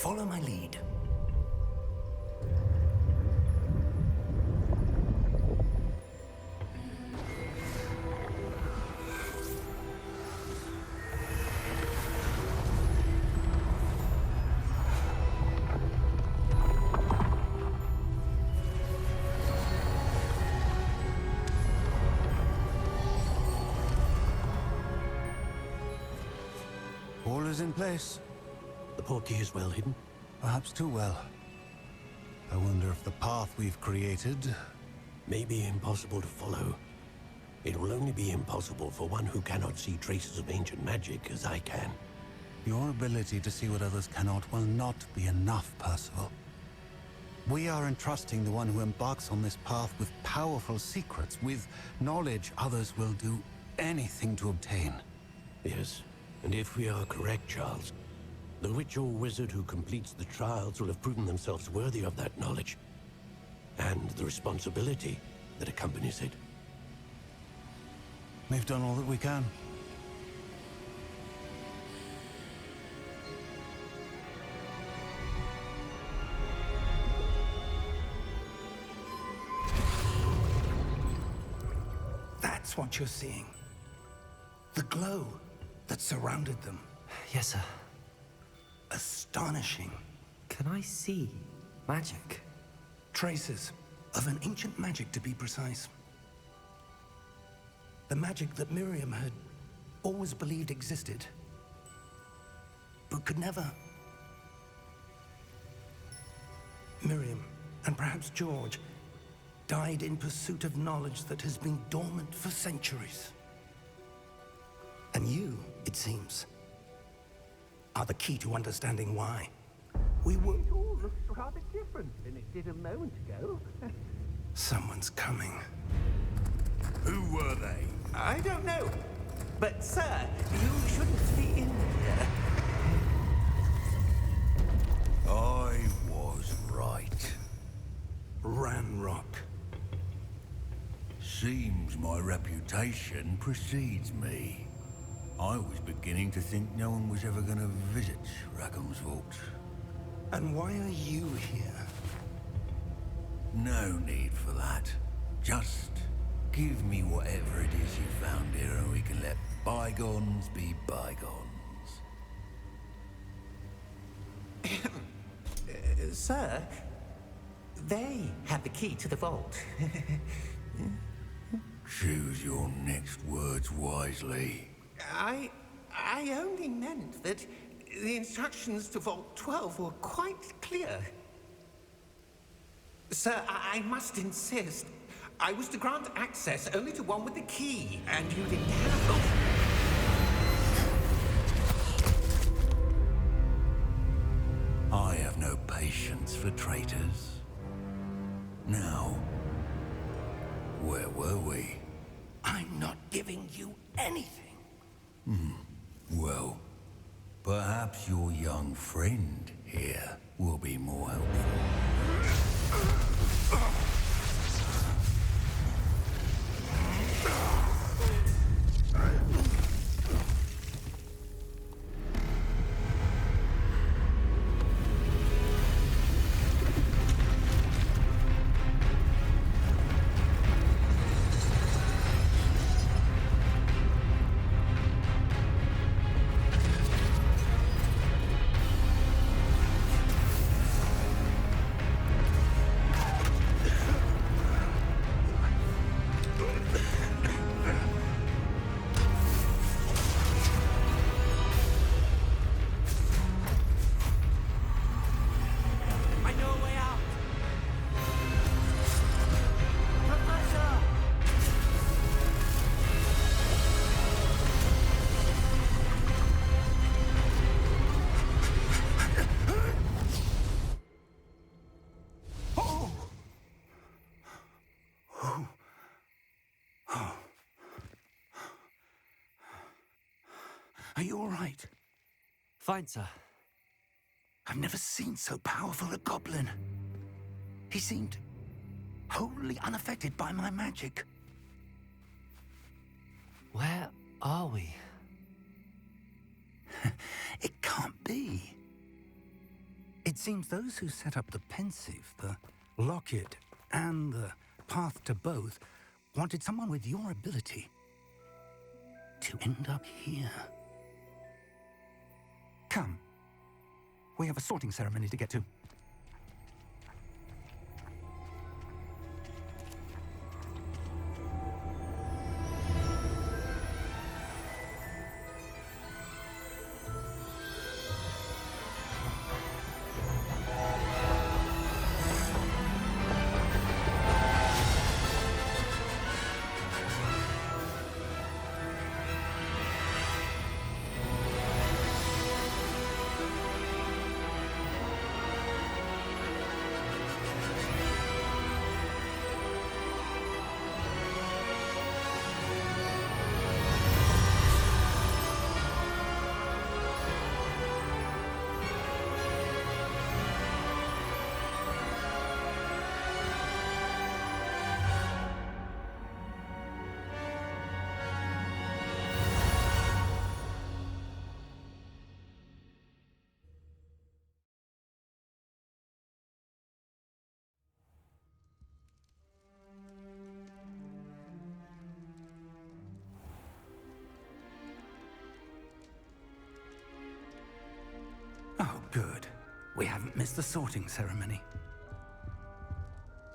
Follow my lead. All is in place. The portkey is well hidden. Perhaps too well. I wonder if the path we've created... May be impossible to follow. It will only be impossible for one who cannot see traces of ancient magic as I can. Your ability to see what others cannot will not be enough, Percival. We are entrusting the one who embarks on this path with powerful secrets, with knowledge others will do anything to obtain. Yes, and if we are correct, Charles, the witch or wizard who completes the trials will have proven themselves worthy of that knowledge, and the responsibility that accompanies it. We've done all that we can. That's what you're seeing. The glow that surrounded them. Yes, sir. Astonishing. Can I see magic? Traces of an ancient magic, to be precise. The magic that Miriam had always believed existed, but could never. Miriam, and perhaps George, died in pursuit of knowledge that has been dormant for centuries. And you, it seems, are the key to understanding why. We were... It all looks rather different than it did a moment ago. Someone's coming. Who were they? I don't know. But, sir, you shouldn't be in here. I was right. Ranrock. Seems my reputation precedes me. I was beginning to think no one was ever going to visit Rackham's vault. And why are you here? No need for that. Just give me whatever it is you found here and we can let bygones be bygones. Sir, they have the key to the vault. Choose your next words wisely. I only meant that the instructions to Vault 12 were quite clear. Sir, I must insist. I was to grant access only to one with the key, and you didn't have I have no patience for traitors. Now, where were we? I'm not giving you anything. Well, perhaps your young friend here will be more helpful. Are you all right? Fine, sir. I've never seen so powerful a goblin. He seemed wholly unaffected by my magic. Where are we? It can't be. It seems those who set up the pensive, the locket, and the path to both wanted someone with your ability to end up here. Come. We have a sorting ceremony to get to. Oh, good. We haven't missed the sorting ceremony.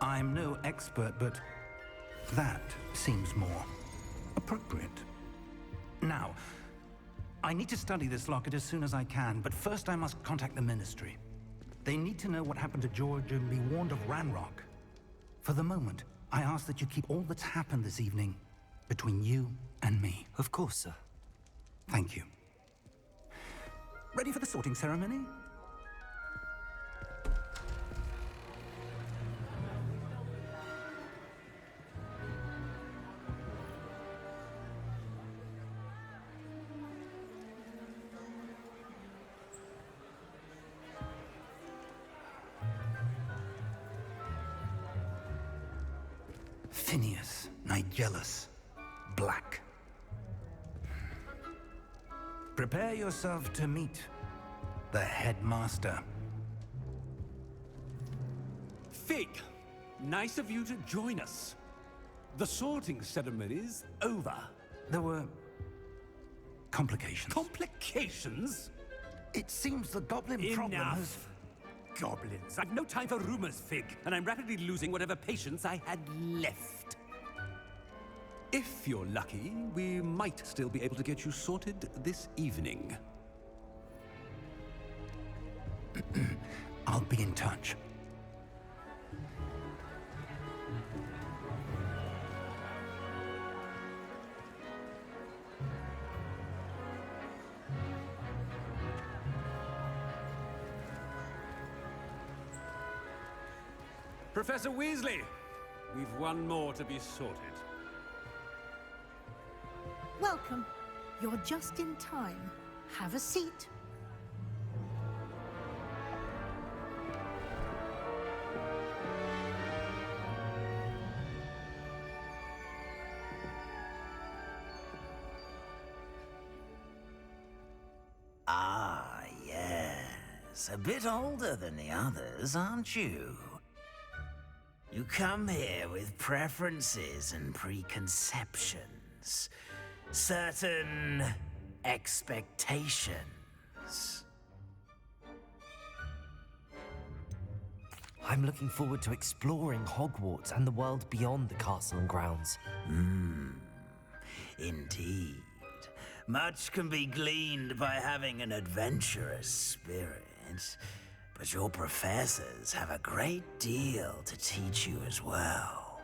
I'm no expert, but that seems more appropriate. Now, I need to study this locket as soon as I can, but first I must contact the Ministry. They need to know what happened to George and be warned of Ranrock. For the moment, I ask that you keep all that's happened this evening between you and me. Of course, sir. Thank you. Ready for the sorting ceremony? Phineas, Nigellus, Black. Prepare yourself to meet the headmaster. Fig, nice of you to join us. The sorting ceremony's over. There were complications. Complications? It seems the goblin problem has... Enough. Goblins. I've no time for rumors, Fig, and I'm rapidly losing whatever patience I had left. If you're lucky, we might still be able to get you sorted this evening. I'll be in touch. Professor Weasley, we've one more to be sorted. Welcome. You're just in time. Have a seat. Ah, yes. A bit older than the others, aren't you? You come here with preferences and preconceptions. Certain expectations. I'm looking forward to exploring Hogwarts and the world beyond the castle and grounds. Indeed. Much can be gleaned by having an adventurous spirit, but your professors have a great deal to teach you as well.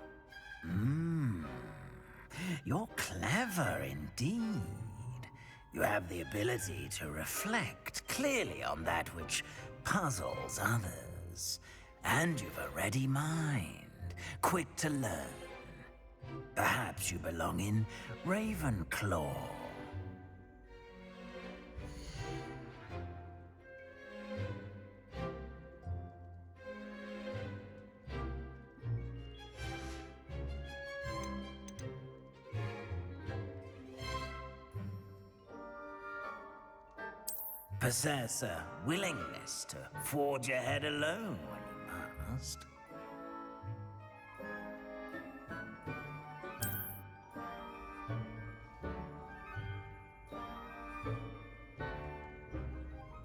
You're clever indeed. You have the ability to reflect clearly on that which puzzles others. And you've a ready mind, quick to learn. Perhaps you belong in Ravenclaw. possess a willingness to forge ahead alone when you must.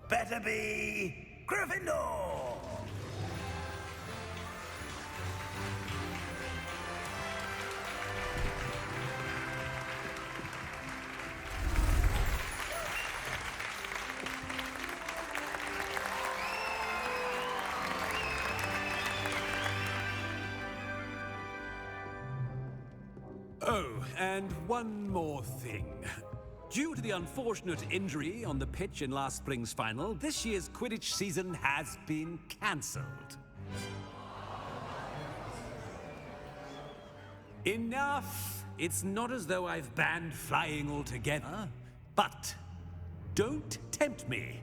Better be Gryffindor! Oh, and one more thing. Due to the unfortunate injury on the pitch in last spring's final, this year's Quidditch season has been cancelled. Enough! It's not as though I've banned flying altogether, but don't tempt me.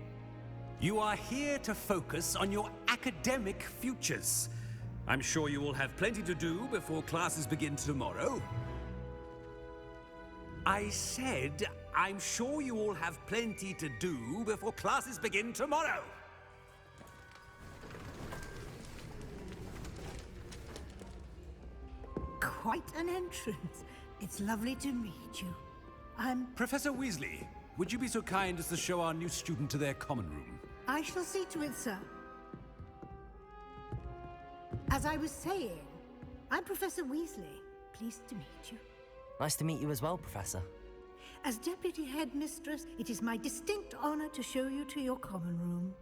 You are here to focus on your academic futures. I'm sure you will have plenty to do before classes begin tomorrow. I said, I'm sure you all have plenty to do before classes begin tomorrow. Quite an entrance. It's lovely to meet you. I'm... Professor Weasley, would you be so kind as to show our new student to their common room? I shall see to it, sir. As I was saying, I'm Professor Weasley. Pleased to meet you. Nice to meet you as well, Professor. As Deputy Headmistress, it is my distinct honor to show you to your common room.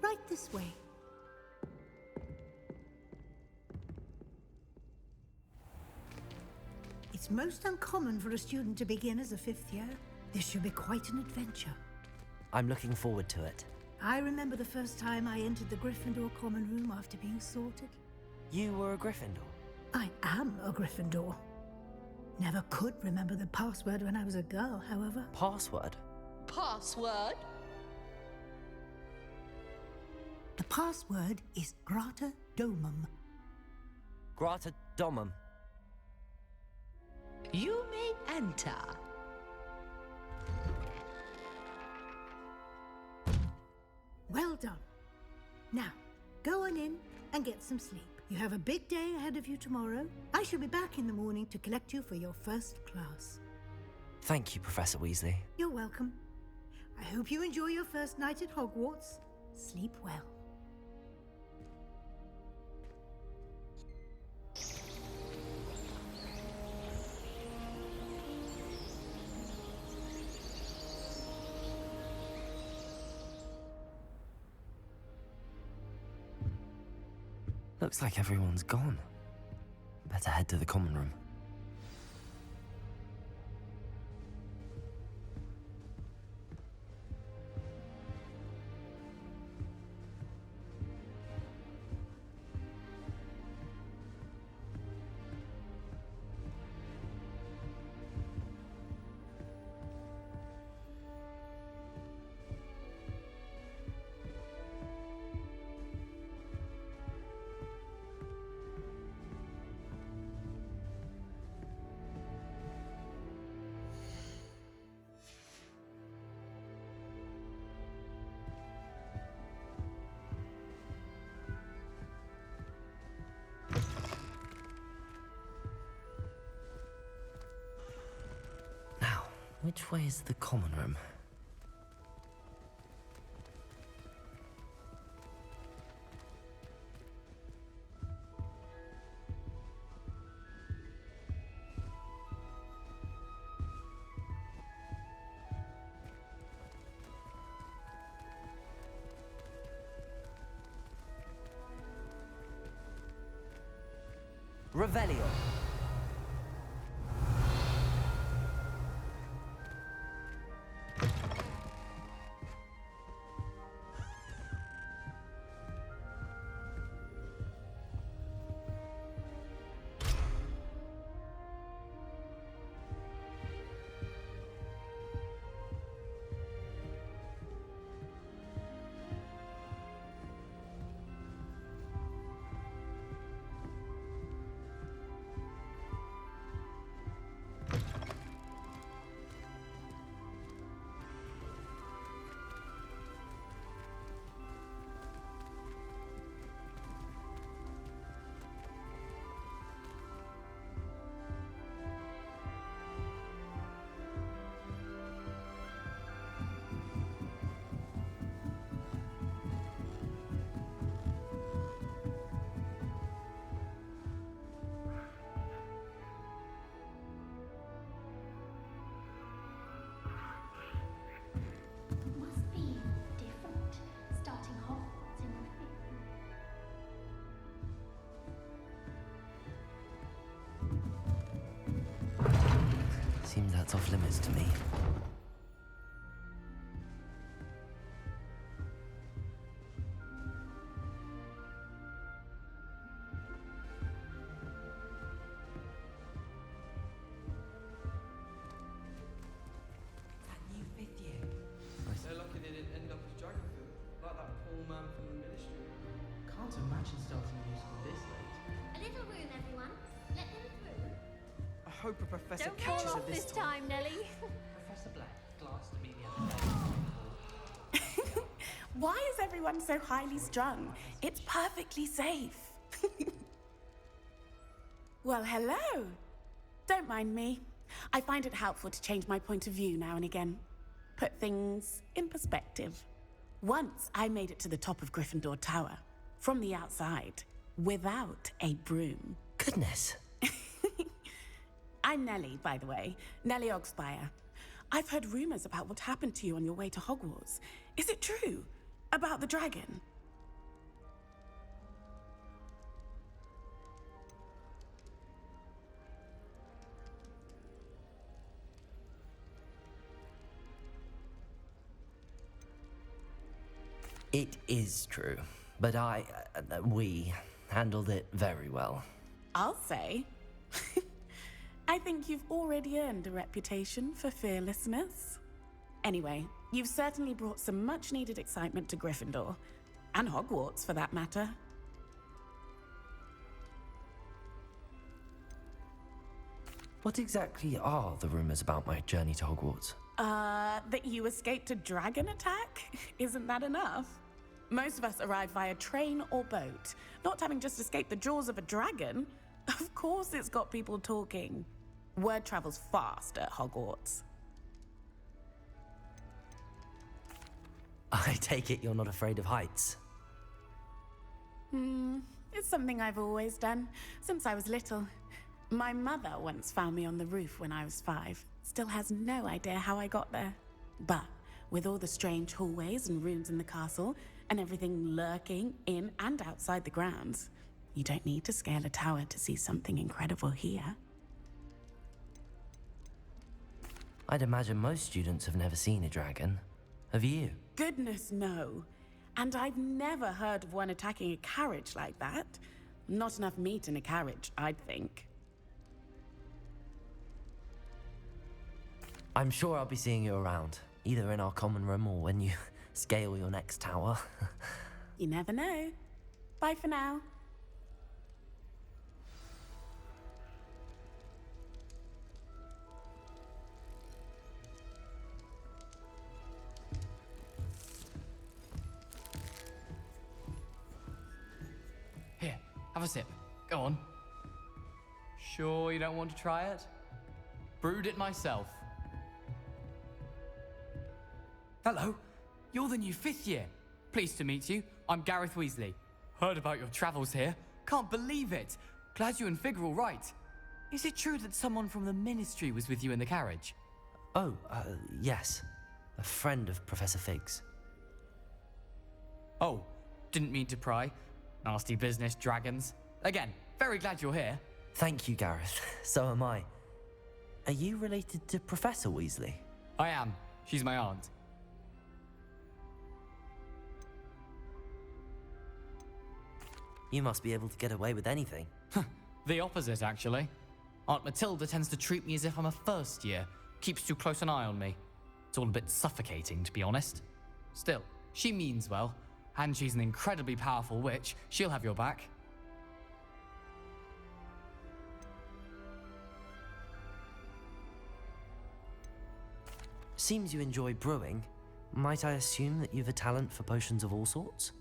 Right this way. It's most uncommon for a student to begin as a fifth year. This should be quite an adventure. I'm looking forward to it. I remember the first time I entered the Gryffindor common room after being sorted. You were a Gryffindor? I am a Gryffindor. Never could remember the password when I was a girl, however. Password? Password? The password is Grata Domum. Grata Domum. You may enter. Well done. Now, go on in and get some sleep. You have a big day ahead of you tomorrow. I shall be back in the morning to collect you for your first class. Thank you, Professor Weasley. You're welcome. I hope you enjoy your first night at Hogwarts. Sleep well. Looks like everyone's gone. Better head to the common room. Which way is the common room? Revelio. that's off limits to me. They're lucky they didn't end up as dragon food, like that poor man from the ministry. Can't imagine starting musical this late. A little room, everyone. Let them through. I hope a professor Don't catches fall her off this time, Nellie. Professor Black glanced at me the other day. Why is everyone so highly strung? It's perfectly safe. Well, hello. Don't mind me. I find it helpful to change my point of view now and again. Put things in perspective. Once I made it to the top of Gryffindor Tower, from the outside, without a broom. Goodness. I'm Nellie, by the way. Nellie Ogspire. I've heard rumors about what happened to you on your way to Hogwarts. Is it true? About the dragon? It is true, but we handled it very well. I'll say. I think you've already earned a reputation for fearlessness. Anyway, you've certainly brought some much-needed excitement to Gryffindor. And Hogwarts, for that matter. What exactly are the rumors about my journey to Hogwarts? That you escaped a dragon attack? Isn't that enough? Most of us arrive via train or boat, not having just escaped the jaws of a dragon. Of course it's got people talking. Word travels fast at Hogwarts. I take it you're not afraid of heights. It's something I've always done, since I was little. My mother once found me on the roof when I was 5. Still has no idea how I got there. But with all the strange hallways and rooms in the castle, and everything lurking in and outside the grounds, you don't need to scale a tower to see something incredible here. I'd imagine most students have never seen a dragon. Have you? Goodness, no. And I've never heard of one attacking a carriage like that. Not enough meat in a carriage, I'd think. I'm sure I'll be seeing you around, either in our common room or when you scale your next tower. You never know. Bye for now. Here, have a sip. Go on. Sure you don't want to try it? Brewed it myself. Hello, you're the new 5th year. Pleased to meet you. I'm Gareth Weasley. Heard about your travels here. Can't believe it. Glad you and Fig are all right. Is it true that someone from the ministry was with you in the carriage? Oh, yes. A friend of Professor Fig's. Oh, didn't mean to pry. Nasty business, dragons. Again, very glad you're here. Thank you, Gareth. So am I. Are you related to Professor Weasley? I am. She's my aunt. You must be able to get away with anything. The opposite, actually. Aunt Matilda tends to treat me as if I'm a first year. Keeps too close an eye on me. It's all a bit suffocating, to be honest. Still, she means well. And she's an incredibly powerful witch. She'll have your back. Seems you enjoy brewing. Might I assume that you've a talent for potions of all sorts?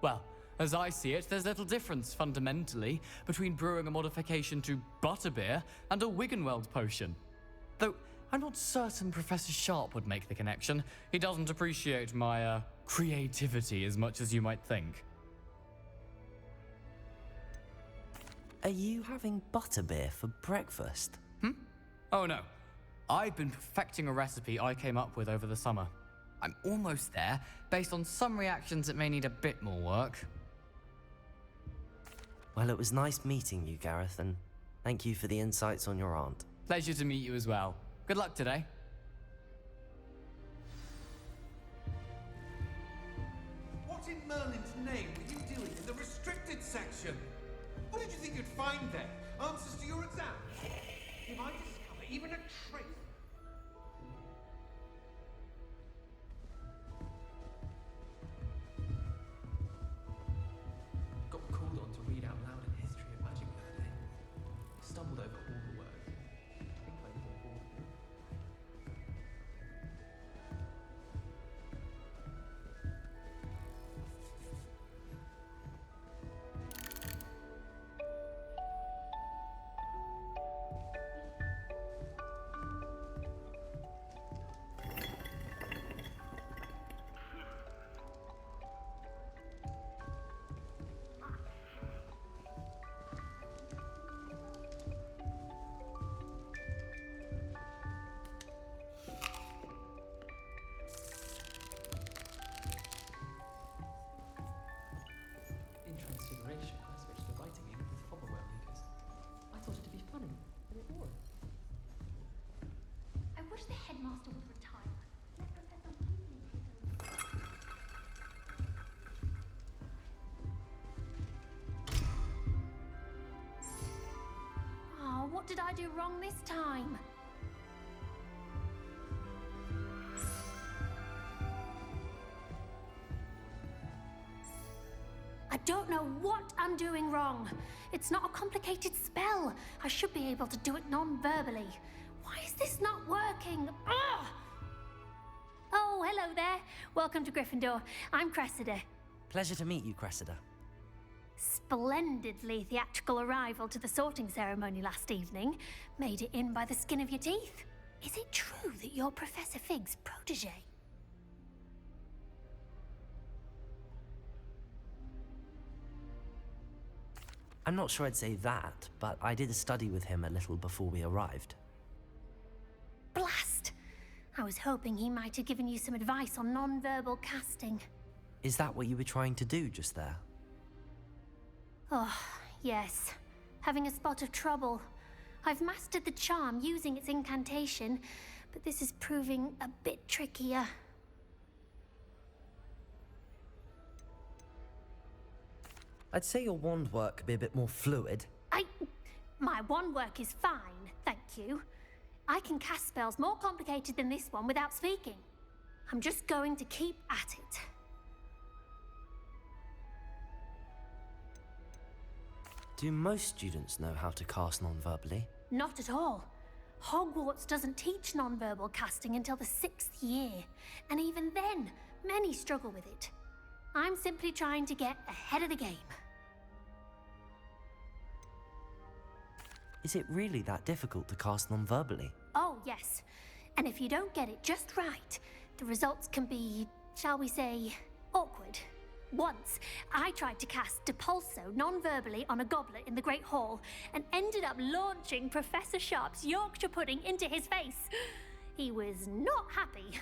Well, as I see it, there's little difference, fundamentally, between brewing a modification to butterbeer and a Wiggenweld potion. Though, I'm not certain Professor Sharp would make the connection. He doesn't appreciate my, creativity as much as you might think. Are you having butterbeer for breakfast? Oh no. I've been perfecting a recipe I came up with over the summer. I'm almost there, based on some reactions that may need a bit more work. Well, it was nice meeting you, Gareth, and thank you for the insights on your aunt. Pleasure to meet you as well. Good luck today. What in Merlin's name were you doing in the restricted section? What did you think you'd find there? Answers to your exam? If I discover even a trace... Got called on to read out loud in history of magic the other day. Stumbled over all the words. I think I was on board. In Transfiguration, I switched to writing ink with Hogwarts Legacy. I thought it'd be funny, but it was. I wish the headmaster would retire. Let Professor Weasley take over. Oh, what did I do wrong this time? I don't know what I'm doing wrong. It's not a complicated spell. I should be able to do it non-verbally. Why is this not working? Ugh! Oh, hello there. Welcome to Gryffindor. I'm Cressida. Pleasure to meet you, Cressida. Splendidly theatrical arrival to the sorting ceremony last evening. Made it in by the skin of your teeth. Is it true that you're Professor Fig's protege? I'm not sure I'd say that, but I did study with him a little before we arrived. Blast! I was hoping he might have given you some advice on non-verbal casting. Is that what you were trying to do just there? Oh, yes. Having a spot of trouble. I've mastered the charm using its incantation, but this is proving a bit trickier. I'd say your wand work could be a bit more fluid. My wand work is fine, thank you. I can cast spells more complicated than this one without speaking. I'm just going to keep at it. Do most students know how to cast non-verbally? Not at all. Hogwarts doesn't teach non-verbal casting until the 6th year, and even then, many struggle with it. I'm simply trying to get ahead of the game. Is it really that difficult to cast non-verbally? Oh, yes. And if you don't get it just right, the results can be, shall we say, awkward. Once, I tried to cast Depulso non-verbally on a goblet in the Great Hall and ended up launching Professor Sharp's Yorkshire pudding into his face. He was not happy.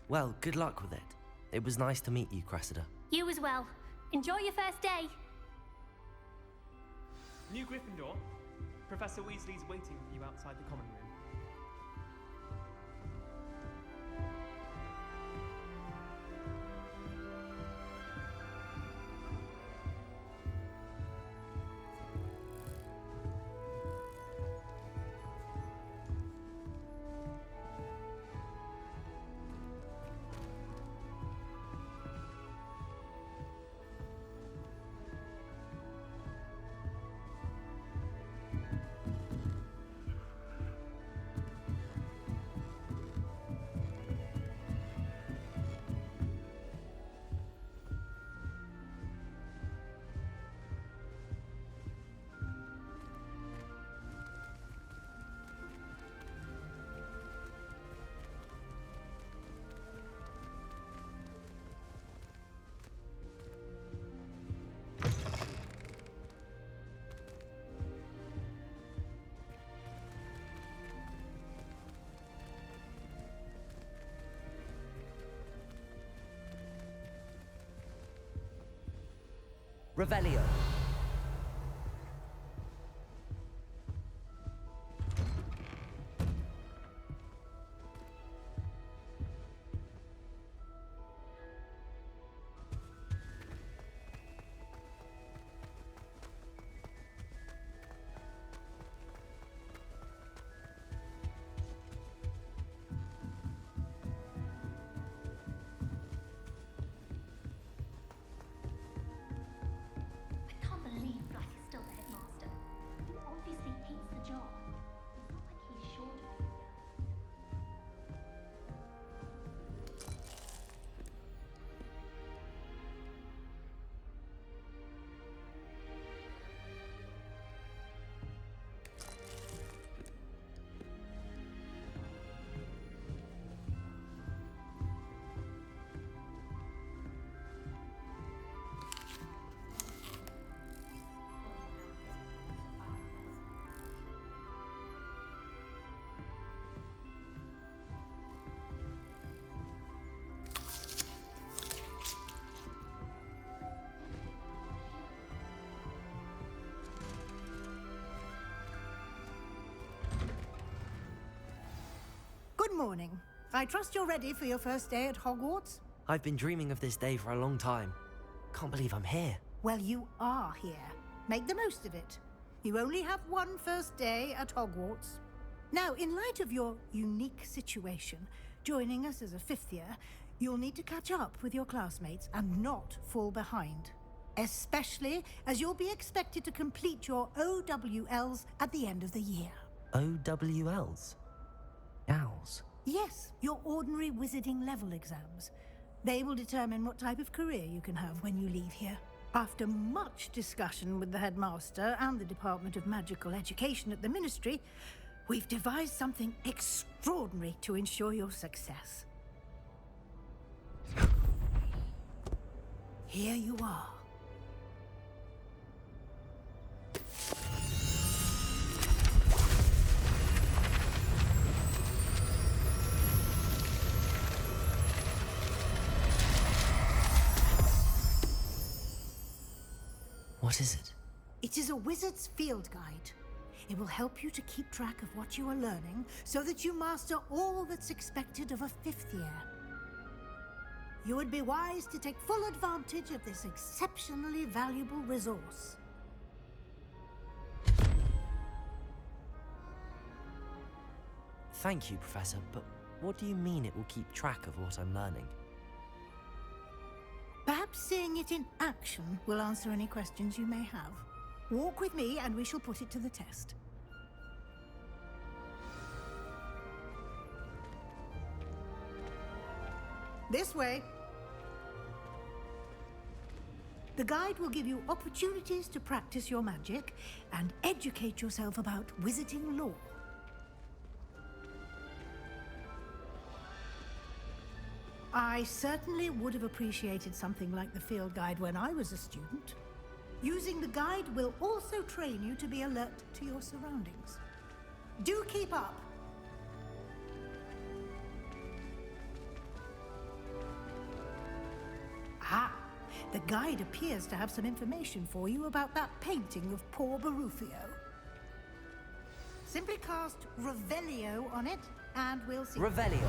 Well, good luck with it. It was nice to meet you, Cressida. You as well. Enjoy your first day. New Gryffindor, Professor Weasley's waiting for you outside the common room. Revelio. Good morning. I trust you're ready for your first day at Hogwarts? I've been dreaming of this day for a long time. Can't believe I'm here. Well, you are here. Make the most of it. You only have one first day at Hogwarts. Now, in light of your unique situation, joining us as a fifth year, you'll need to catch up with your classmates and not fall behind. Especially as you'll be expected to complete your OWLs at the end of the year. OWLs? Owls? Yes, your ordinary wizarding level exams. They will determine what type of career you can have when you leave here. After much discussion with the headmaster and the Department of Magical Education at the Ministry, we've devised something extraordinary to ensure your success. Here you are. What is it? It is a wizard's field guide. It will help you to keep track of what you are learning so that you master all that's expected of a fifth year. You would be wise to take full advantage of this exceptionally valuable resource. Thank you, Professor, but what do you mean it will keep track of what I'm learning? Perhaps seeing it in action will answer any questions you may have. Walk with me and we shall put it to the test. This way. The guide will give you opportunities to practice your magic and educate yourself about wizarding lore. I certainly would have appreciated something like the field guide when I was a student. Using the guide will also train you to be alert to your surroundings. Do keep up! Ah, the guide appears to have some information for you about that painting of poor Barufio. Simply cast Revelio on it, and we'll see. Revelio.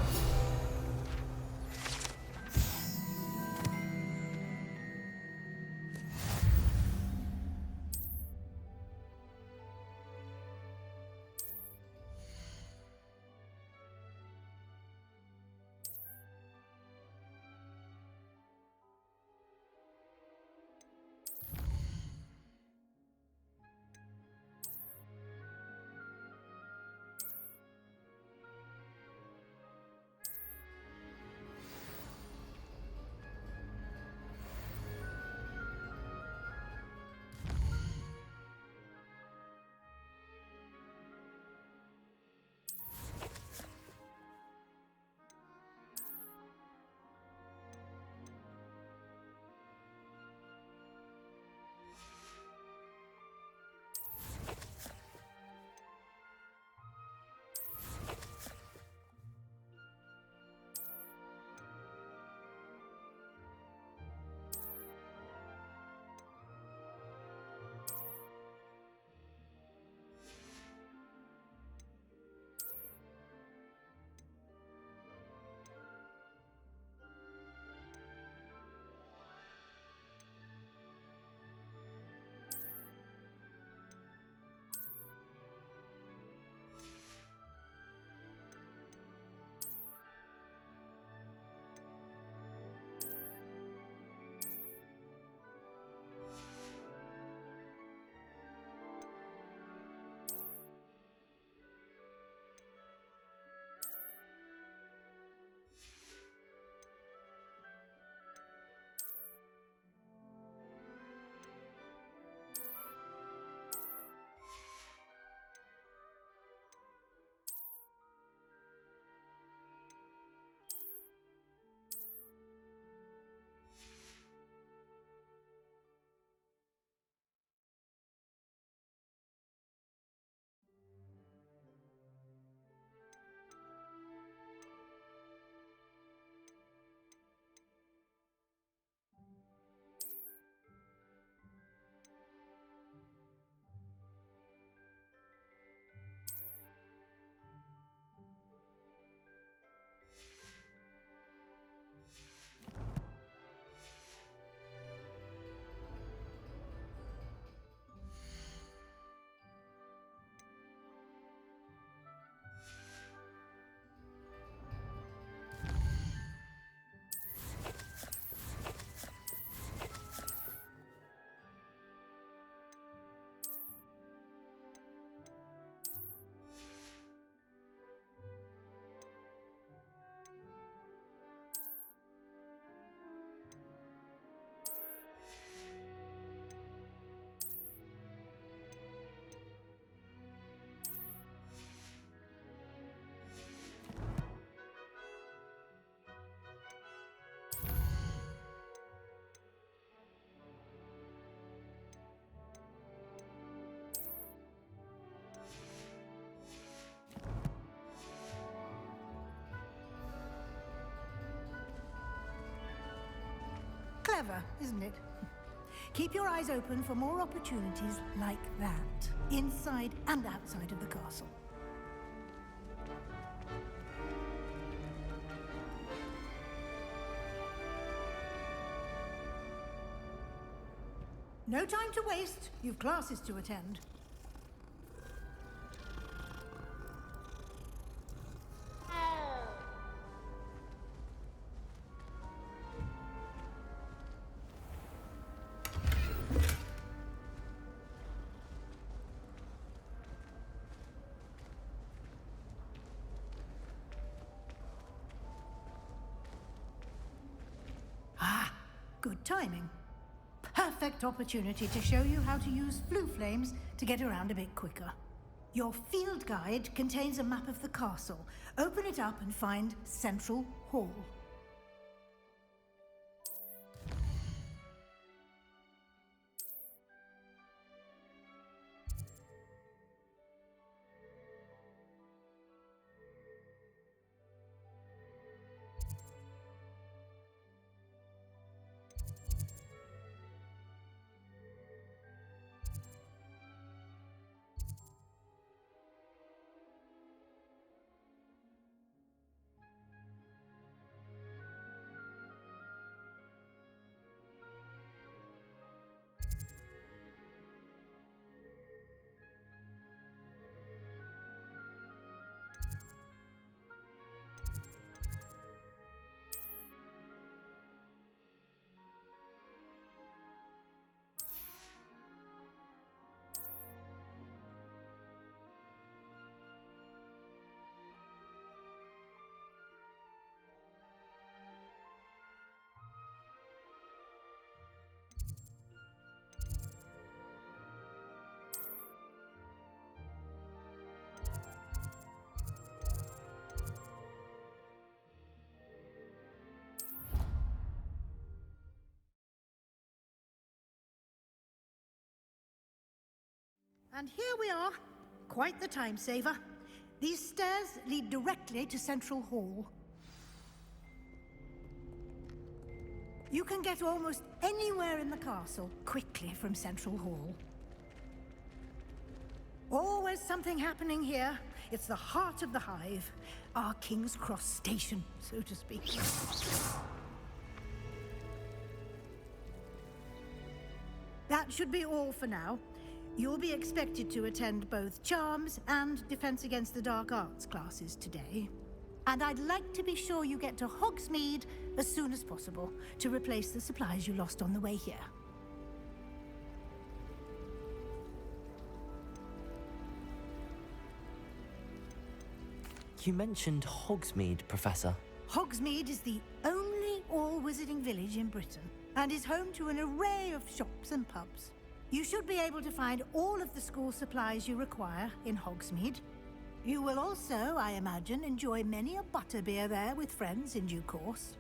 Clever, isn't it? Keep your eyes open for more opportunities like that, inside and outside of the castle. No time to waste. You've classes to attend. Good timing. Perfect opportunity to show you how to use flue flames to get around a bit quicker. Your field guide contains a map of the castle. Open it up and find Central Hall. And here we are. Quite the time saver. These stairs lead directly to Central Hall. You can get almost anywhere in the castle quickly from Central Hall. Always something happening here. It's the heart of the hive. Our King's Cross station, so to speak. That should be all for now. You'll be expected to attend both Charms and Defense Against the Dark Arts classes today. And I'd like to be sure you get to Hogsmeade as soon as possible to replace the supplies you lost on the way here. You mentioned Hogsmeade, Professor. Hogsmeade is the only all-wizarding village in Britain and is home to an array of shops and pubs. You should be able to find all of the school supplies you require in Hogsmeade. You will also, I imagine, enjoy many a butterbeer there with friends in due course.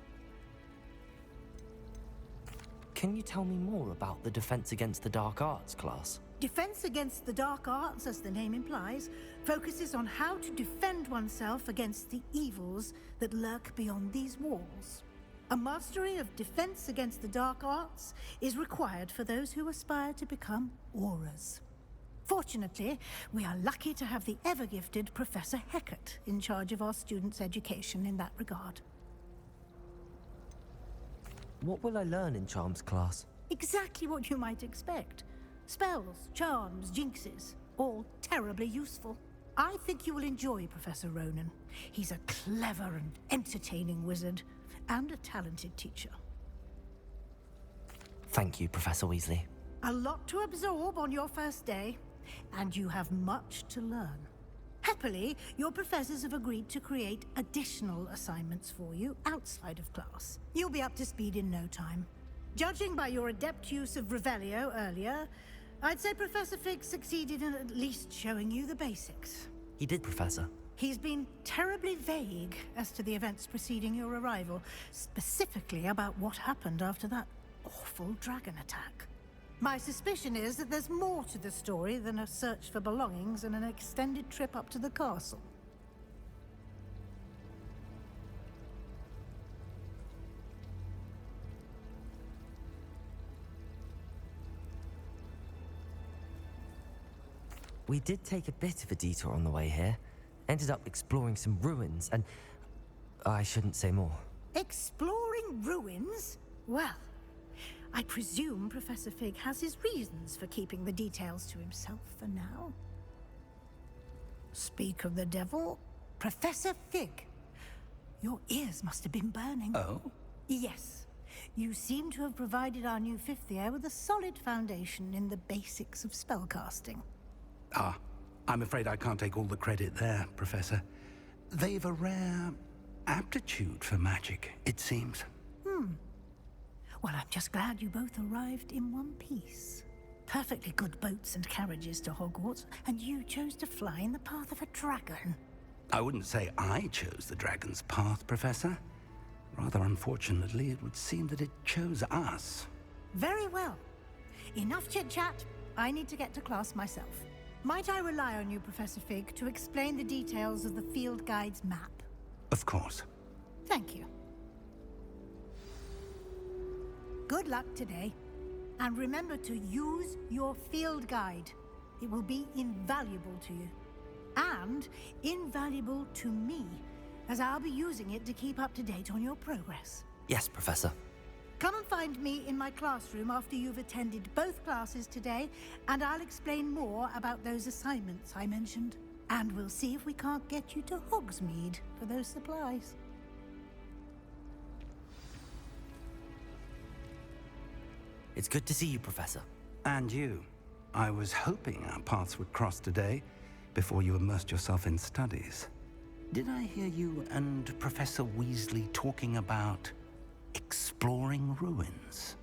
Can you tell me more about the Defense Against the Dark Arts class? Defense Against the Dark Arts, as the name implies, focuses on how to defend oneself against the evils that lurk beyond these walls. A mastery of Defense Against the Dark Arts is required for those who aspire to become auras. Fortunately, we are lucky to have the ever-gifted Professor Hecat in charge of our students' education in that regard. What will I learn in Charms class? Exactly what you might expect. Spells, charms, jinxes, all terribly useful. I think you will enjoy Professor Ronan. He's a clever and entertaining wizard, and a talented teacher. Thank you, Professor Weasley. A lot to absorb on your first day, and you have much to learn. Happily, your professors have agreed to create additional assignments for you outside of class. You'll be up to speed in no time. Judging by your adept use of Revelio earlier, I'd say Professor Fig succeeded in at least showing you the basics. He did, Professor. He's been terribly vague as to the events preceding your arrival, specifically about what happened after that awful dragon attack. My suspicion is that there's more to the story than a search for belongings and an extended trip up to the castle. we did take a bit of a detour on the way here. Ended up exploring some ruins, and I shouldn't say more. Exploring ruins? Well, I presume Professor Fig has his reasons for keeping the details to himself for now. Speak of the devil, Professor Fig. Your ears must have been burning. Oh? Yes. You seem to have provided our new fifth year with a solid foundation in the basics of spellcasting. Ah, I'm afraid I can't take all the credit there, Professor. They've a rare aptitude for magic, it seems. Well, I'm just glad you both arrived in one piece. Perfectly good boats and carriages to Hogwarts, and you chose to fly in the path of a dragon. I wouldn't say I chose the dragon's path, Professor. Rather unfortunately, it would seem that it chose us. Very well. Enough chit-chat. I need to get to class myself. Might I rely on you, Professor Fig, to explain the details of the field guide's map? Of course. Thank you. Good luck today. And remember to use your field guide. It will be invaluable to you. And invaluable to me, as I'll be using it to keep up to date on your progress. Yes, Professor. Come and find me in my classroom after you've attended both classes today, and I'll explain more about those assignments I mentioned. And we'll see if we can't get you to Hogsmeade for those supplies. It's good to see you, Professor. And you. I was hoping our paths would cross today, before you immersed yourself in studies. Did I hear you and Professor Weasley talking about exploring ruins?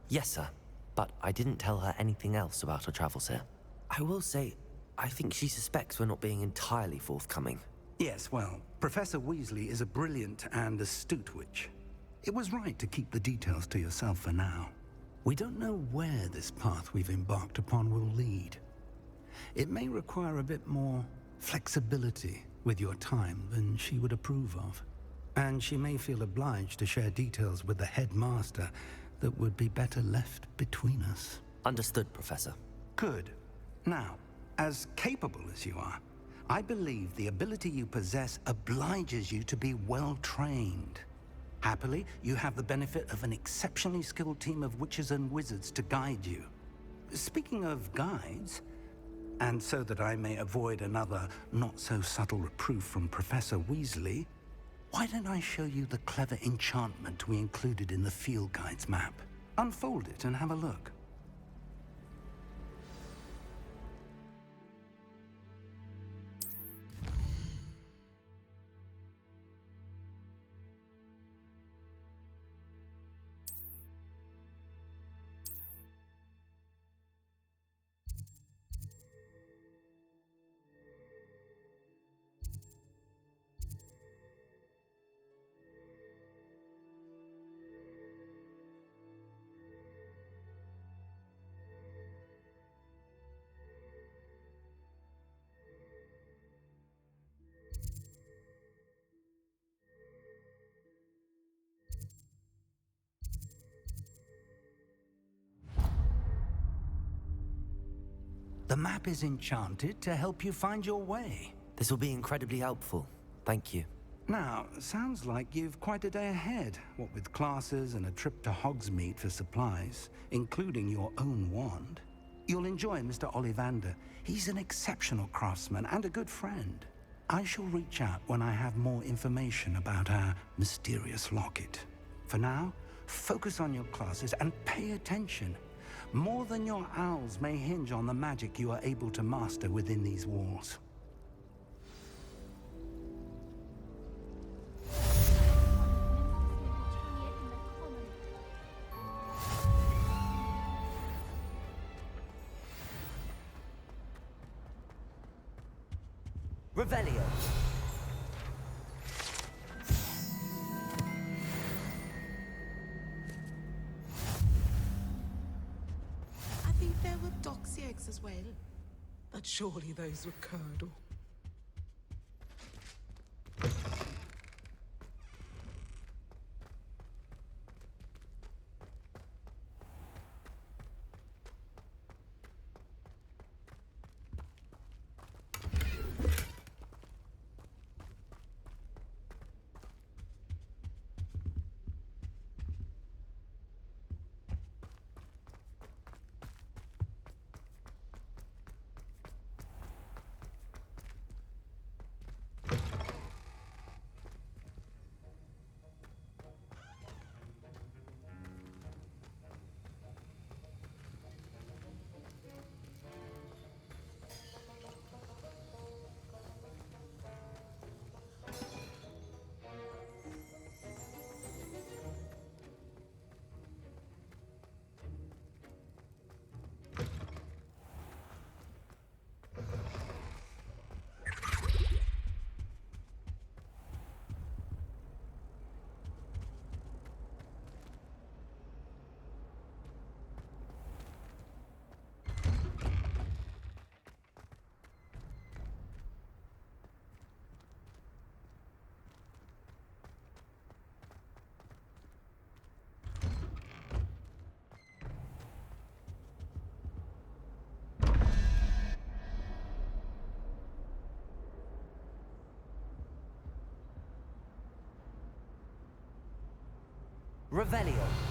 Yes, sir. But I didn't tell her anything else about our travels here. I will say, I think she suspects we're not being entirely forthcoming. Yes, well, Professor Weasley is a brilliant and astute witch. It was right to keep the details to yourself for now. We don't know where this path we've embarked upon will lead. It may require a bit more flexibility with your time than she would approve of. And she may feel obliged to share details with the headmaster that would be better left between us. Understood, Professor. Good. Now, as capable as you are, I believe the ability you possess obliges you to be well trained. Happily, you have the benefit of an exceptionally skilled team of witches and wizards to guide you. Speaking of guides, and so that I may avoid another not-so-subtle reproof from Professor Weasley, why don't I show you the clever enchantment we included in the field guide's map? Unfold it and have a look. The map is enchanted to help you find your way. This will be incredibly helpful. Thank you. Now, sounds like you've quite a day ahead, what with classes and a trip to Hogsmeade for supplies, including your own wand. You'll enjoy Mr. Ollivander. He's an exceptional craftsman and a good friend. I shall reach out when I have more information about our mysterious locket. For now, focus on your classes and pay attention. More than your owls may hinge on the magic you are able to master within these walls. Revelio. I think there were doxy eggs as well, but surely those were curdle. Revelio.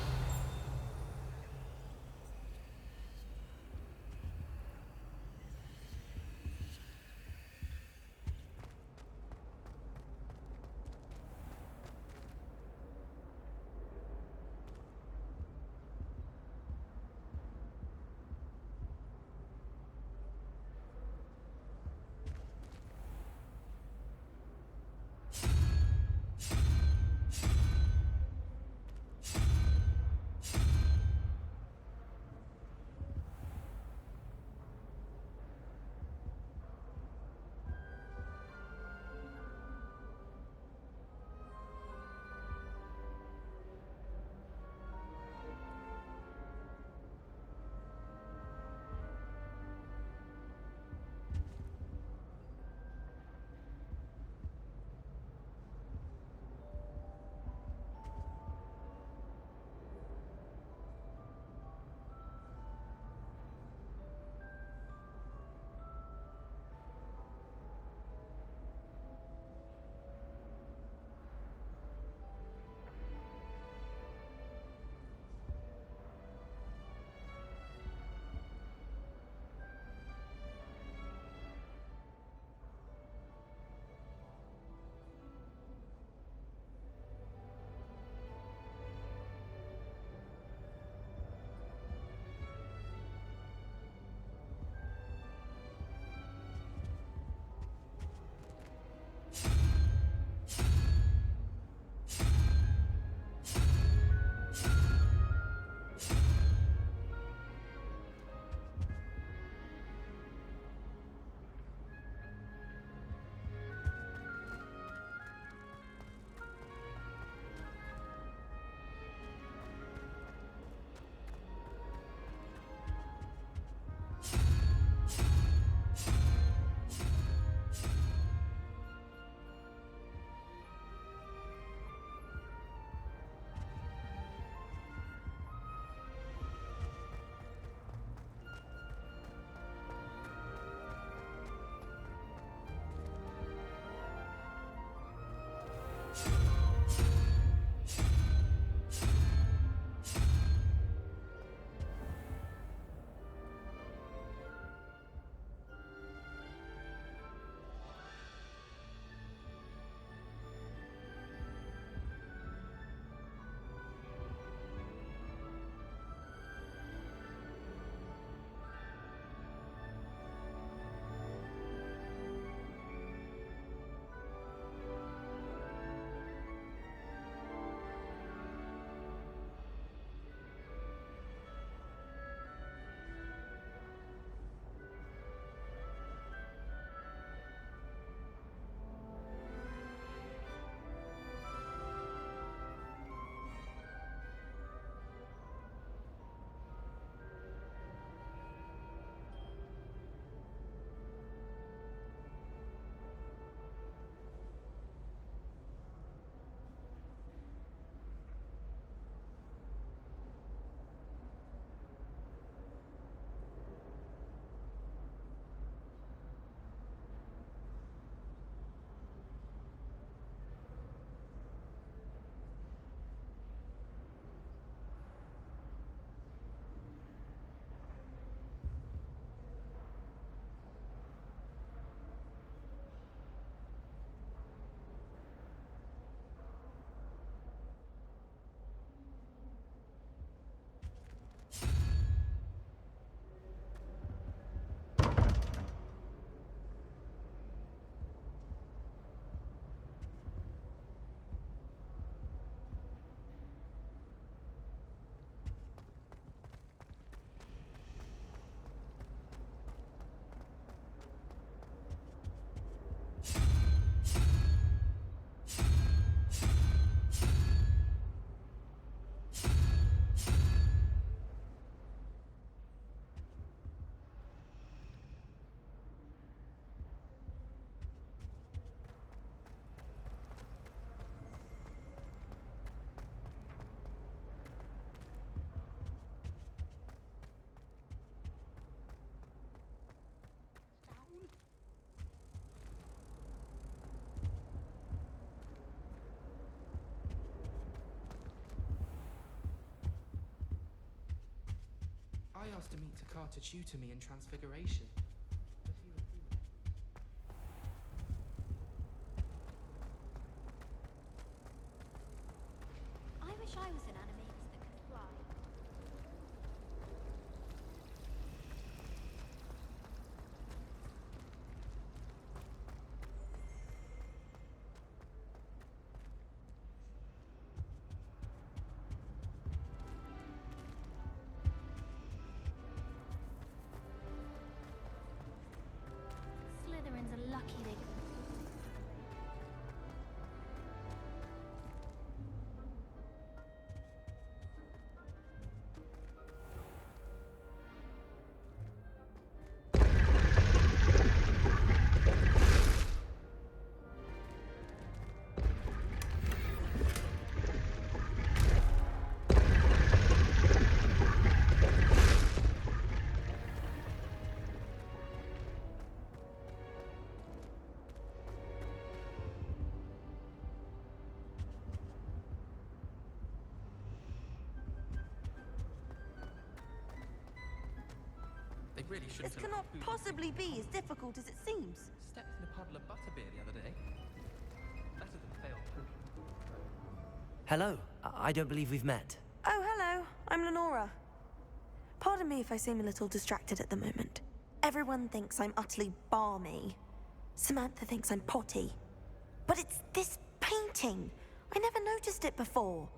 asked to meet Takar to tutor me in Transfiguration. But he refused. I wish I was in animators that could fly. Slytherins are lucky they can. They really shouldn't This have cannot food. possibly be as difficult as it seems. Stepped in a puddle of butterbeer the other day. Better than failed potion. Hello, I don't believe we've met. Oh, hello. I'm Lenora. Pardon me if I seem a little distracted at the moment. Everyone thinks I'm utterly balmy. Samantha thinks I'm potty. But it's this painting. I never noticed it before.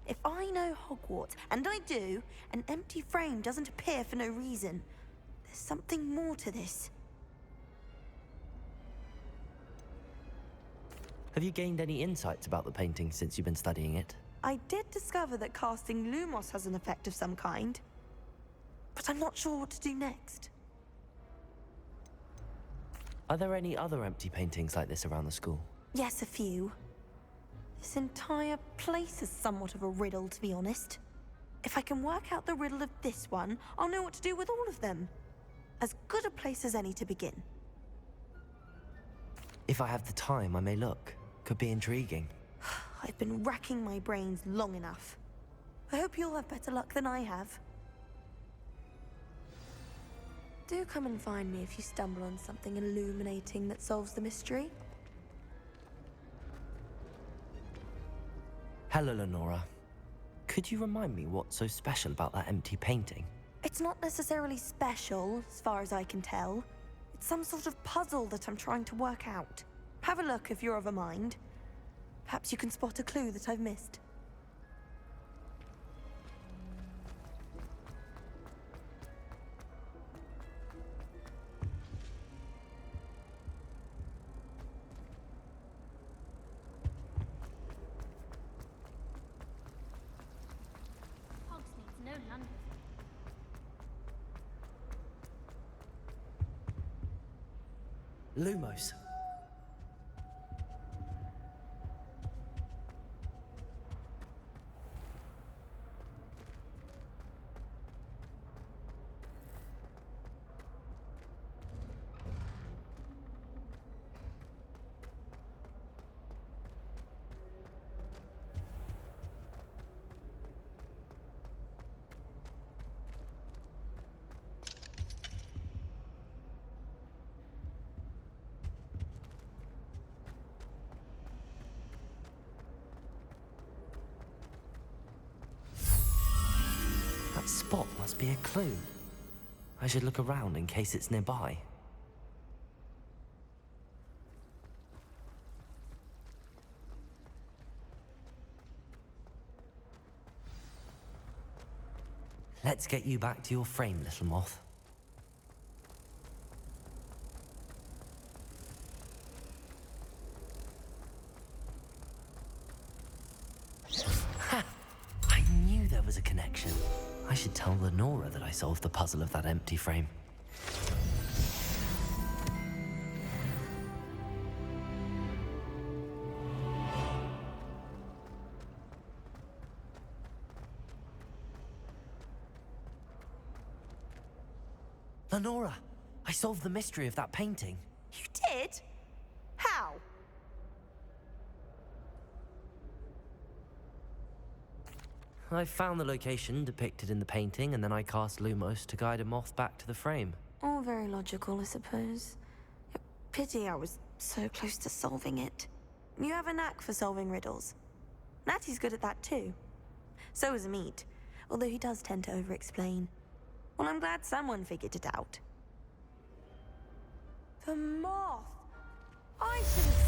If I know Hogwarts, and I do, an empty frame doesn't appear for no reason. There's something more to this. Have you gained any insights about the painting since you've been studying it? I did discover that casting Lumos has an effect of some kind. But I'm not sure what to do next. Are there any other empty paintings like this around the school? Yes, a few. This entire place is somewhat of a riddle, to be honest. If I can work out the riddle of this one, I'll know what to do with all of them. As good a place as any to begin. If I have the time, I may look. Could be intriguing. I've been racking my brains long enough. I hope you'll have better luck than I have. Do come and find me if you stumble on something illuminating that solves the mystery. Hello, Lenora. Could you remind me what's so special about that empty painting? It's not necessarily special, as far as I can tell. It's some sort of puzzle that I'm trying to work out. Have a look if you're of a mind. Perhaps you can spot a clue that I've missed. Hogsmeade's no London. Lumos. That spot must be a clue. I should look around in case it's nearby. Let's get you back to your frame, little moth. Ha! I knew there was a connection. I should tell Lenora that I solved the puzzle of that empty frame. Lenora, I solved the mystery of that painting. You did? How? I found the location depicted in the painting, and then I cast Lumos to guide a moth back to the frame. All very logical, I suppose. Pity I was so close to solving it. You have a knack for solving riddles. Natty's good at that too. So is Amit, although he does tend to over-explain. Well, I'm glad someone figured it out. The moth! I should have